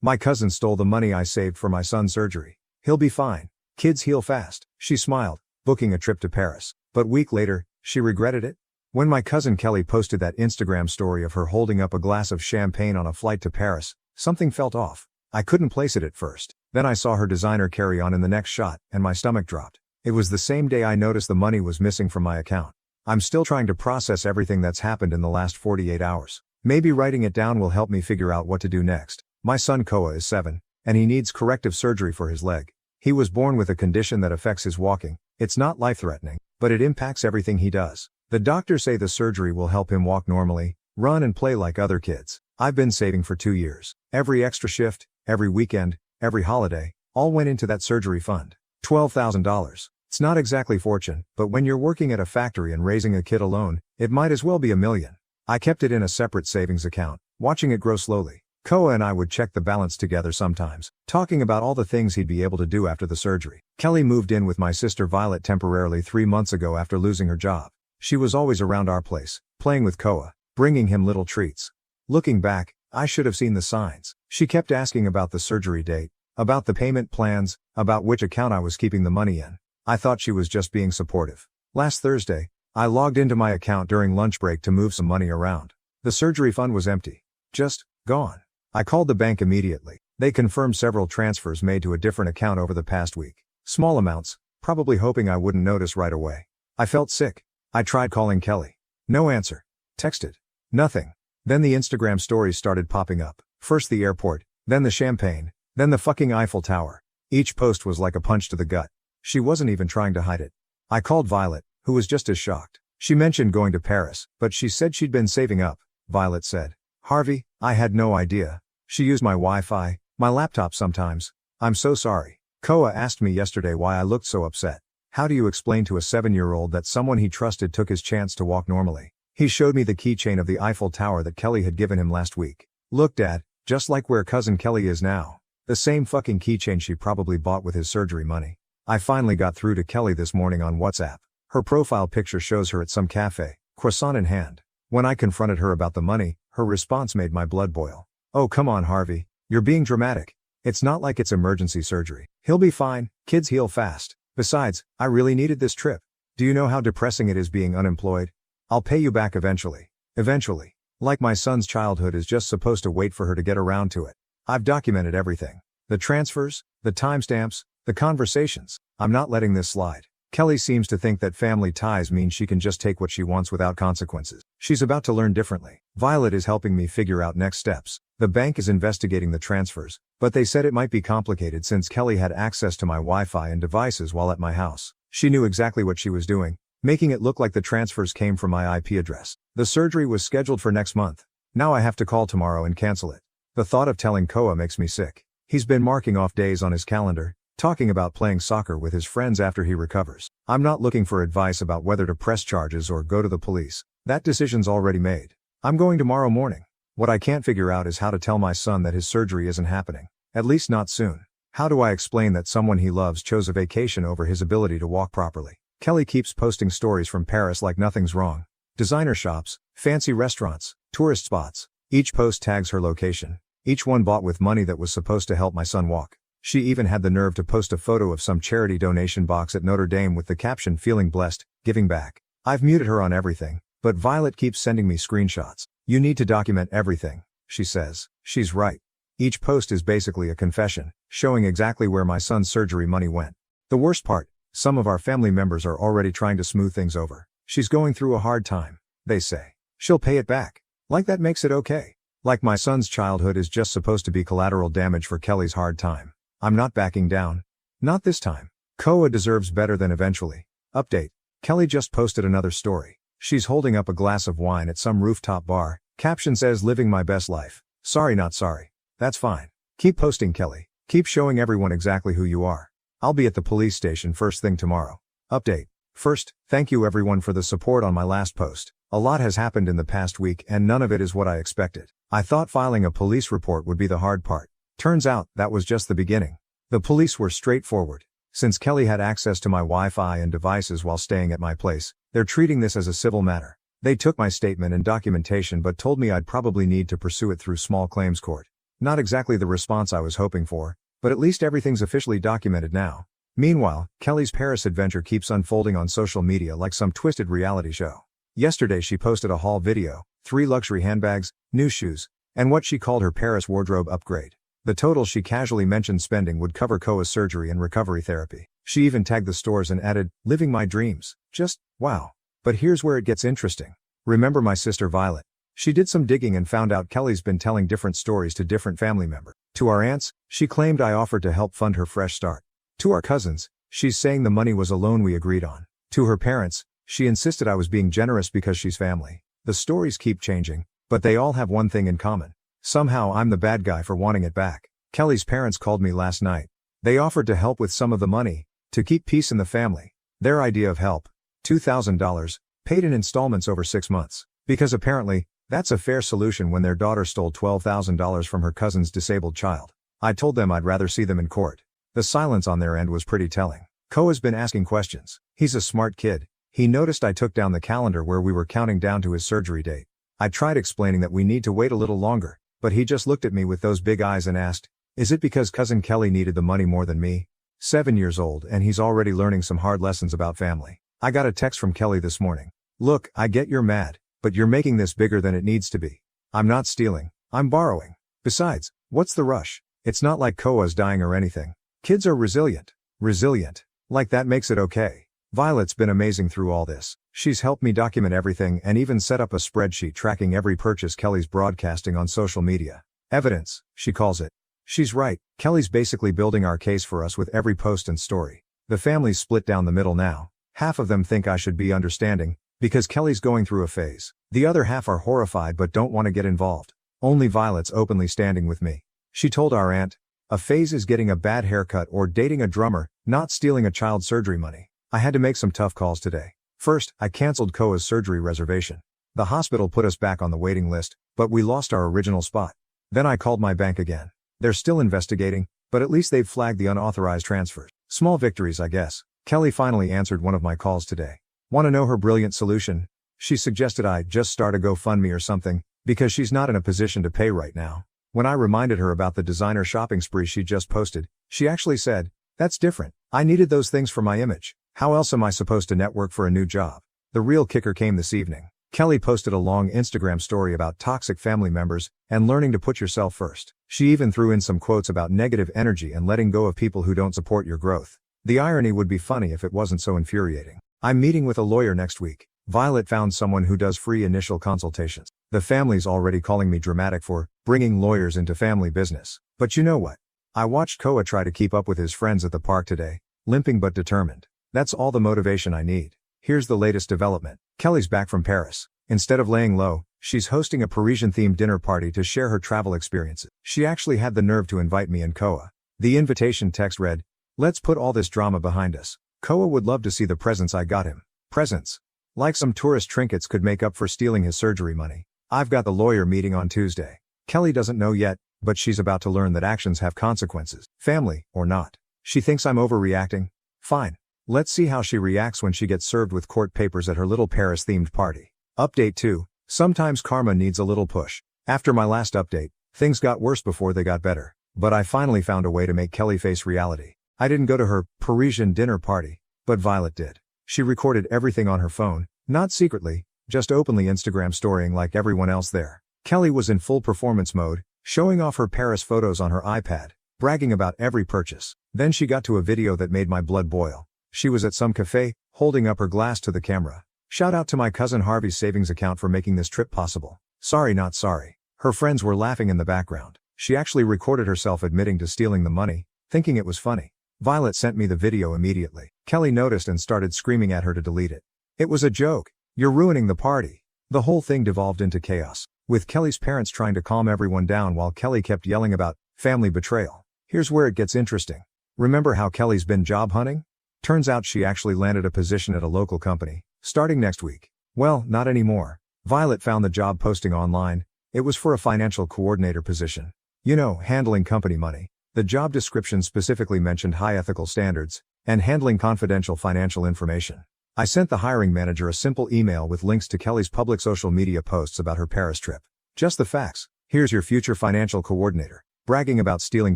My cousin stole the money I saved for my son's surgery. He'll be fine. Kids heal fast. She smiled, booking a trip to Paris. But week later, she regretted it. When my cousin Kelly posted that Instagram story of her holding up a glass of champagne on a flight to Paris, something felt off. I couldn't place it at first. Then I saw her designer carry-on in the next shot, and my stomach dropped. It was the same day I noticed the money was missing from my account. I'm still trying to process everything that's happened in the last 48 hours. Maybe writing it down will help me figure out what to do next. My son Koa is 7, and he needs corrective surgery for his leg. He was born with a condition that affects his walking. It's not life-threatening, but it impacts everything he does. The doctors say the surgery will help him walk normally, run and play like other kids. I've been saving for 2 years. Every extra shift, every weekend, every holiday, all went into that surgery fund. $12,000. It's not exactly fortune, but when you're working at a factory and raising a kid alone, it might as well be $1 million. I kept it in a separate savings account, watching it grow slowly. Koa and I would check the balance together sometimes, talking about all the things he'd be able to do after the surgery. Kelly moved in with my sister Violet temporarily 3 months ago after losing her job. She was always around our place, playing with Koa, bringing him little treats. Looking back, I should have seen the signs. She kept asking about the surgery date, about the payment plans, about which account I was keeping the money in. I thought she was just being supportive. Last Thursday, I logged into my account during lunch break to move some money around. The surgery fund was empty. Just gone. I called the bank immediately. They confirmed several transfers made to a different account over the past week. Small amounts, probably hoping I wouldn't notice right away. I felt sick. I tried calling Kelly. No answer. Texted. Nothing. Then the Instagram stories started popping up. First the airport, then the champagne, then the fucking Eiffel Tower. Each post was like a punch to the gut. She wasn't even trying to hide it. I called Violet, who was just as shocked. She mentioned going to Paris, but she said she'd been saving up. Violet said. Harvey, I had no idea. She used my Wi-Fi, my laptop sometimes. I'm so sorry. Koa asked me yesterday why I looked so upset. How do you explain to a 7-year-old that someone he trusted took his chance to walk normally? He showed me the keychain of the Eiffel Tower that Kelly had given him last week. Look, Dad, just like where cousin Kelly is now. The same fucking keychain she probably bought with his surgery money. I finally got through to Kelly this morning on WhatsApp. Her profile picture shows her at some cafe, croissant in hand. When I confronted her about the money, her response made my blood boil. Oh come on Harvey, you're being dramatic. It's not like it's emergency surgery. He'll be fine, kids heal fast. Besides, I really needed this trip. Do you know how depressing it is being unemployed? I'll pay you back eventually. Eventually. Like my son's childhood is just supposed to wait for her to get around to it. I've documented everything. The transfers, the timestamps, the conversations. I'm not letting this slide. Kelly seems to think that family ties mean she can just take what she wants without consequences. She's about to learn differently. Violet is helping me figure out next steps. The bank is investigating the transfers, but they said it might be complicated since Kelly had access to my Wi-Fi and devices while at my house. She knew exactly what she was doing, making it look like the transfers came from my IP address. The surgery was scheduled for next month. Now I have to call tomorrow and cancel it. The thought of telling Koa makes me sick. He's been marking off days on his calendar, talking about playing soccer with his friends after he recovers. I'm not looking for advice about whether to press charges or go to the police. That decision's already made. I'm going tomorrow morning. What I can't figure out is how to tell my son that his surgery isn't happening. At least not soon. How do I explain that someone he loves chose a vacation over his ability to walk properly? Kelly keeps posting stories from Paris like nothing's wrong. Designer shops, fancy restaurants, tourist spots. Each post tags her location. Each one bought with money that was supposed to help my son walk. She even had the nerve to post a photo of some charity donation box at Notre Dame with the caption "Feeling blessed, giving back." I've muted her on everything, but Violet keeps sending me screenshots. You need to document everything, she says. She's right. Each post is basically a confession, showing exactly where my son's surgery money went. The worst part, some of our family members are already trying to smooth things over. She's going through a hard time, they say. She'll pay it back. Like that makes it okay. Like my son's childhood is just supposed to be collateral damage for Kelly's hard time. I'm not backing down. Not this time. Koa deserves better than eventually. Update. Kelly just posted another story. She's holding up a glass of wine at some rooftop bar. Caption says living my best life. Sorry not sorry. That's fine. Keep posting Kelly. Keep showing everyone exactly who you are. I'll be at the police station first thing tomorrow. Update. First, thank you everyone for the support on my last post. A lot has happened in the past week and none of it is what I expected. I thought filing a police report would be the hard part. Turns out, that was just the beginning. The police were straightforward. Since Kelly had access to my Wi-Fi and devices while staying at my place, they're treating this as a civil matter. They took my statement and documentation but told me I'd probably need to pursue it through small claims court. Not exactly the response I was hoping for, but at least everything's officially documented now. Meanwhile, Kelly's Paris adventure keeps unfolding on social media like some twisted reality show. Yesterday she posted a haul video, 3 luxury handbags, new shoes, and what she called her Paris wardrobe upgrade. The total she casually mentioned spending would cover Koa's surgery and recovery therapy. She even tagged the stores and added, "Living my dreams." Just, wow. But here's where it gets interesting. Remember my sister Violet? She did some digging and found out Kelly's been telling different stories to different family members. To our aunts, she claimed I offered to help fund her fresh start. To our cousins, she's saying the money was a loan we agreed on. To her parents, she insisted I was being generous because she's family. The stories keep changing, but they all have one thing in common. Somehow I'm the bad guy for wanting it back. Kelly's parents called me last night. They offered to help with some of the money, to keep peace in the family. Their idea of help, $2,000, paid in installments over 6 months. Because apparently, that's a fair solution when their daughter stole $12,000 from her cousin's disabled child. I told them I'd rather see them in court. The silence on their end was pretty telling. Koa's been asking questions. He's a smart kid. He noticed I took down the calendar where we were counting down to his surgery date. I tried explaining that we need to wait a little longer, but he just looked at me with those big eyes and asked, "Is it because cousin Kelly needed the money more than me?" 7 years old and he's already learning some hard lessons about family. I got a text from Kelly this morning. "Look, I get you're mad, but you're making this bigger than it needs to be. I'm not stealing, I'm borrowing. Besides, what's the rush? It's not like Koa's dying or anything. Kids are resilient. Resilient. Like that makes it okay." Violet's been amazing through all this. She's helped me document everything and even set up a spreadsheet tracking every purchase Kelly's broadcasting on social media. Evidence, she calls it. She's right, Kelly's basically building our case for us with every post and story. The family's split down the middle now. Half of them think I should be understanding, because Kelly's going through a phase. The other half are horrified but don't want to get involved. Only Violet's openly standing with me. She told our aunt, "A phase is getting a bad haircut or dating a drummer, not stealing a child's surgery money." I had to make some tough calls today. First, I canceled Koa's surgery reservation. The hospital put us back on the waiting list, but we lost our original spot. Then I called my bank again. They're still investigating, but at least they've flagged the unauthorized transfers. Small victories, I guess. Kelly finally answered one of my calls today. Want to know her brilliant solution? She suggested I just start a GoFundMe or something, because she's not in a position to pay right now. When I reminded her about the designer shopping spree she just posted, she actually said, "That's different. I needed those things for my image. How else am I supposed to network for a new job?" The real kicker came this evening. Kelly posted a long Instagram story about toxic family members and learning to put yourself first. She even threw in some quotes about negative energy and letting go of people who don't support your growth. The irony would be funny if it wasn't so infuriating. I'm meeting with a lawyer next week. Violet found someone who does free initial consultations. The family's already calling me dramatic for bringing lawyers into family business. But you know what? I watched Koa try to keep up with his friends at the park today, limping but determined. That's all the motivation I need. Here's the latest development. Kelly's back from Paris. Instead of laying low, she's hosting a Parisian-themed dinner party to share her travel experiences. She actually had the nerve to invite me and Koa. The invitation text read, "Let's put all this drama behind us. Koa would love to see the presents I got him." Presents. Like some tourist trinkets could make up for stealing his surgery money. I've got the lawyer meeting on Tuesday. Kelly doesn't know yet, but she's about to learn that actions have consequences, family or not. She thinks I'm overreacting. Fine. Let's see how she reacts when she gets served with court papers at her little Paris-themed party. Update 2. Sometimes karma needs a little push. After my last update, things got worse before they got better. But I finally found a way to make Kelly face reality. I didn't go to her Parisian dinner party, but Violet did. She recorded everything on her phone, not secretly, just openly Instagram storying like everyone else there. Kelly was in full performance mode, showing off her Paris photos on her iPad, bragging about every purchase. Then she got to a video that made my blood boil. She was at some cafe, holding up her glass to the camera. "Shout out to my cousin Harvey's savings account for making this trip possible. Sorry not sorry." Her friends were laughing in the background. She actually recorded herself admitting to stealing the money, thinking it was funny. Violet sent me the video immediately. Kelly noticed and started screaming at her to delete it. "It was a joke. You're ruining the party." The whole thing devolved into chaos, with Kelly's parents trying to calm everyone down while Kelly kept yelling about family betrayal. Here's where it gets interesting. Remember how Kelly's been job hunting? Turns out she actually landed a position at a local company, starting next week. Well, not anymore. Violet found the job posting online. It was for a financial coordinator position. You know, handling company money. The job description specifically mentioned high ethical standards and handling confidential financial information. I sent the hiring manager a simple email with links to Kelly's public social media posts about her Paris trip. Just the facts. Here's your future financial coordinator. bragging about stealing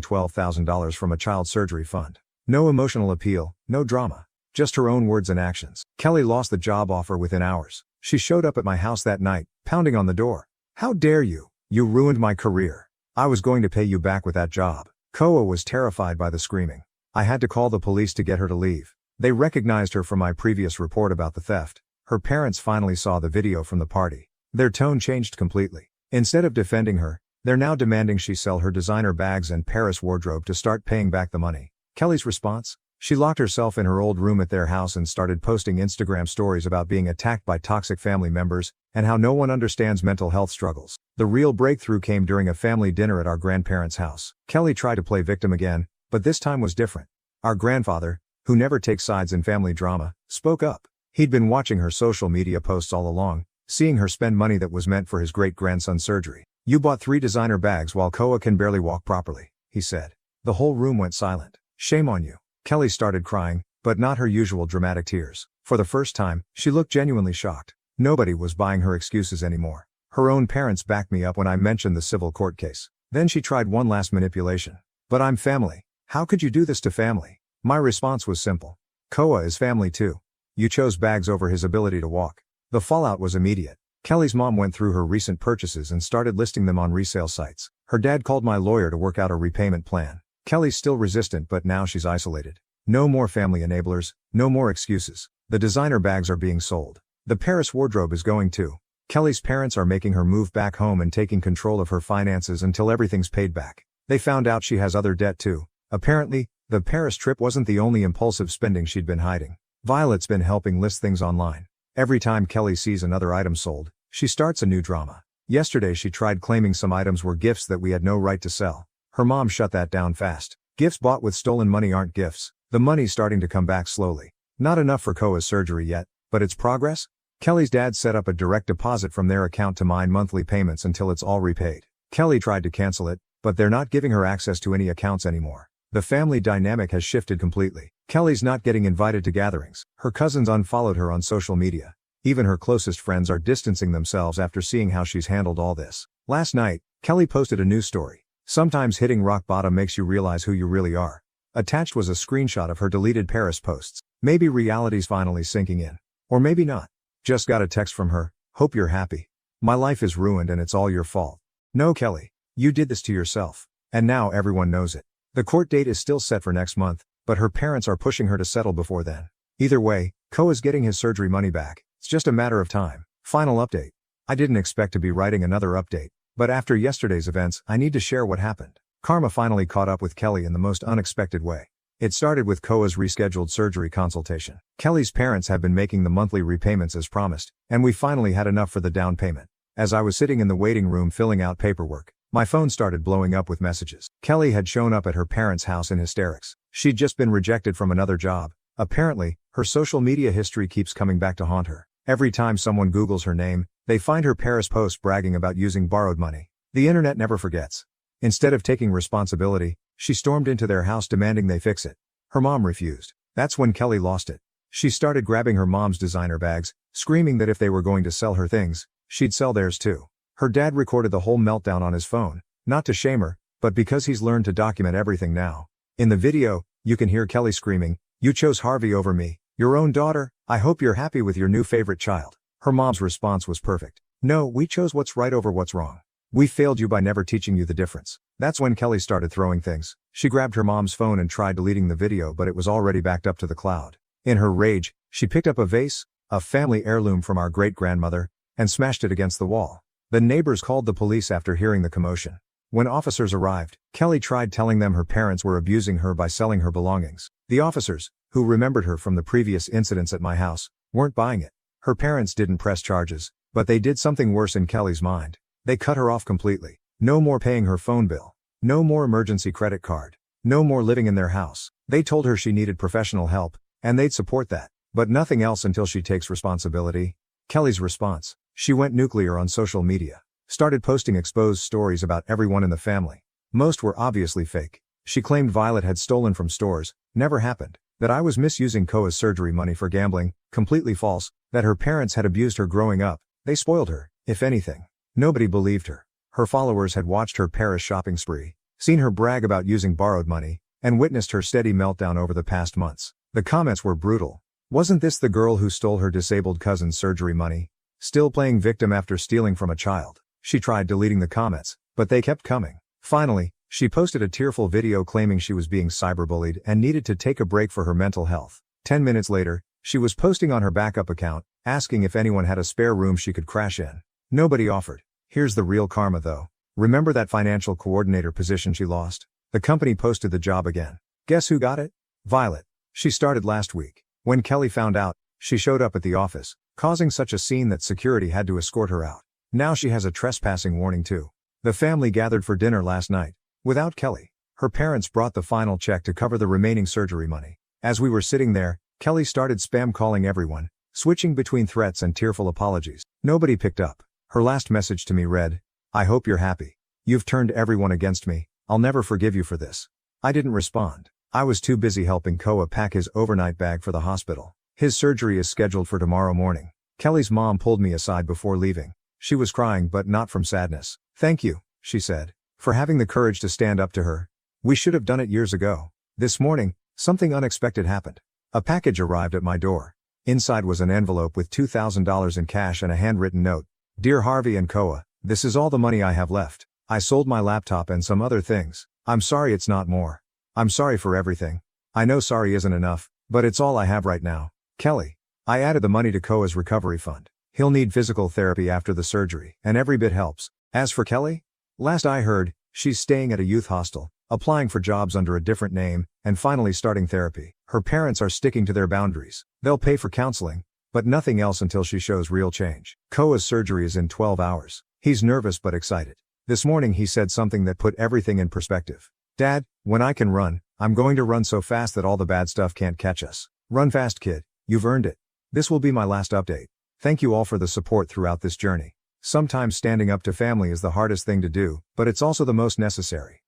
$12,000 from a child surgery fund. No emotional appeal, no drama. Just her own words and actions. Kelly lost the job offer within hours. She showed up at my house that night, pounding on the door. "How dare you? You ruined my career. I was going to pay you back with that job." Koa was terrified by the screaming. I had to call the police to get her to leave. They recognized her from my previous report about the theft. Her parents finally saw the video from the party. Their tone changed completely. Instead of defending her, they're now demanding she sell her designer bags and Paris wardrobe to start paying back the money. Kelly's response? She locked herself in her old room at their house and started posting Instagram stories about being attacked by toxic family members, and how no one understands mental health struggles. The real breakthrough came during a family dinner at our grandparents' house. Kelly tried to play victim again, but this time was different. Our grandfather, who never takes sides in family drama, spoke up. He'd been watching her social media posts all along, seeing her spend money that was meant for his great-grandson's surgery. "You bought 3 designer bags while Koa can barely walk properly," he said. The whole room went silent. "Shame on you." Kelly started crying, but not her usual dramatic tears. For the first time, she looked genuinely shocked. Nobody was buying her excuses anymore. Her own parents backed me up when I mentioned the civil court case. Then she tried one last manipulation. "But I'm family. How could you do this to family?" My response was simple. Koa is family too. You chose bags over his ability to walk. The fallout was immediate. Kelly's mom went through her recent purchases and started listing them on resale sites. Her dad called my lawyer to work out a repayment plan. Kelly's still resistant, but now she's isolated. No more family enablers, no more excuses. The designer bags are being sold. The Paris wardrobe is going too. Kelly's parents are making her move back home and taking control of her finances until everything's paid back. They found out she has other debt too. Apparently, the Paris trip wasn't the only impulsive spending she'd been hiding. Violet's been helping list things online. Every time Kelly sees another item sold, she starts a new drama. Yesterday she tried claiming some items were gifts that we had no right to sell. Her mom shut that down fast. Gifts bought with stolen money aren't gifts. The money's starting to come back slowly. Not enough for Koa's surgery yet, but it's progress. Kelly's dad set up a direct deposit from their account to mine monthly payments until it's all repaid. Kelly tried to cancel it, but they're not giving her access to any accounts anymore. The family dynamic has shifted completely. Kelly's not getting invited to gatherings. Her cousins unfollowed her on social media. Even her closest friends are distancing themselves after seeing how she's handled all this. Last night, Kelly posted a news story. Sometimes hitting rock bottom makes you realize who you really are. Attached was a screenshot of her deleted Paris posts. Maybe reality's finally sinking in. Or maybe not. Just got a text from her. "Hope you're happy. My life is ruined and it's all your fault." No, Kelly. You did this to yourself. And now everyone knows it. The court date is still set for next month, but her parents are pushing her to settle before then. Either way, Koa's getting his surgery money back. It's just a matter of time. Final update. I didn't expect to be writing another update, but after yesterday's events, I need to share what happened. Karma finally caught up with Kelly in the most unexpected way. It started with Koa's rescheduled surgery consultation. Kelly's parents have been making the monthly repayments as promised, and we finally had enough for the down payment. As I was sitting in the waiting room filling out paperwork, my phone started blowing up with messages. Kelly had shown up at her parents' house in hysterics. She'd just been rejected from another job. Apparently, her social media history keeps coming back to haunt her. Every time someone Googles her name, they find her Paris post bragging about using borrowed money. The internet never forgets. Instead of taking responsibility, she stormed into their house demanding they fix it. Her mom refused. That's when Kelly lost it. She started grabbing her mom's designer bags, screaming that if they were going to sell her things, she'd sell theirs too. Her dad recorded the whole meltdown on his phone, not to shame her, but because he's learned to document everything now. In the video, you can hear Kelly screaming, "You chose Harvey over me, your own daughter. I hope you're happy with your new favorite child." Her mom's response was perfect. "No, we chose what's right over what's wrong. We failed you by never teaching you the difference." That's when Kelly started throwing things. She grabbed her mom's phone and tried deleting the video, but it was already backed up to the cloud. In her rage, she picked up a vase, a family heirloom from our great-grandmother, and smashed it against the wall. The neighbors called the police after hearing the commotion. When officers arrived, Kelly tried telling them her parents were abusing her by selling her belongings. The officers, who remembered her from the previous incidents at my house, weren't buying it. Her parents didn't press charges, but they did something worse in Kelly's mind. They cut her off completely. No more paying her phone bill. No more emergency credit card. No more living in their house. They told her she needed professional help, and they'd support that, but nothing else until she takes responsibility. Kelly's response: she went nuclear on social media. Started posting exposed stories about everyone in the family. Most were obviously fake. She claimed Violet had stolen from stores, never happened. That I was misusing Koa's surgery money for gambling, completely false. That her parents had abused her growing up, they spoiled her, if anything. Nobody believed her. Her followers had watched her Paris shopping spree, seen her brag about using borrowed money, and witnessed her steady meltdown over the past months. The comments were brutal. Wasn't this the girl who stole her disabled cousin's surgery money? Still playing victim after stealing from a child. She tried deleting the comments, but they kept coming. Finally, she posted a tearful video claiming she was being cyberbullied and needed to take a break for her mental health. 10 minutes later, she was posting on her backup account, asking if anyone had a spare room she could crash in. Nobody offered. Here's the real karma though. Remember that financial coordinator position she lost? The company posted the job again. Guess who got it? Violet. She started last week. When Kelly found out, she showed up at the office, causing such a scene that security had to escort her out. Now she has a trespassing warning too. The family gathered for dinner last night. Without Kelly, her parents brought the final check to cover the remaining surgery money. As we were sitting there, Kelly started spam calling everyone, switching between threats and tearful apologies. Nobody picked up. Her last message to me read, "I hope you're happy. You've turned everyone against me. I'll never forgive you for this." I didn't respond. I was too busy helping Koa pack his overnight bag for the hospital. His surgery is scheduled for tomorrow morning. Kelly's mom pulled me aside before leaving. She was crying but not from sadness. "Thank you," she said, "for having the courage to stand up to her. We should have done it years ago." This morning, something unexpected happened. A package arrived at my door. Inside was an envelope with $2,000 in cash and a handwritten note. "Dear Harvey and Koa, this is all the money I have left. I sold my laptop and some other things. I'm sorry it's not more. I'm sorry for everything. I know sorry isn't enough, but it's all I have right now. Kelly." I added the money to Koa's recovery fund. He'll need physical therapy after the surgery, and every bit helps. As for Kelly? Last I heard, she's staying at a youth hostel, applying for jobs under a different name, and finally starting therapy. Her parents are sticking to their boundaries. They'll pay for counseling, but nothing else until she shows real change. Koa's surgery is in 12 hours. He's nervous but excited. This morning he said something that put everything in perspective. "Dad, when I can run, I'm going to run so fast that all the bad stuff can't catch us. Run fast, kid. You've earned it." This will be my last update. Thank you all for the support throughout this journey. Sometimes standing up to family is the hardest thing to do, but it's also the most necessary.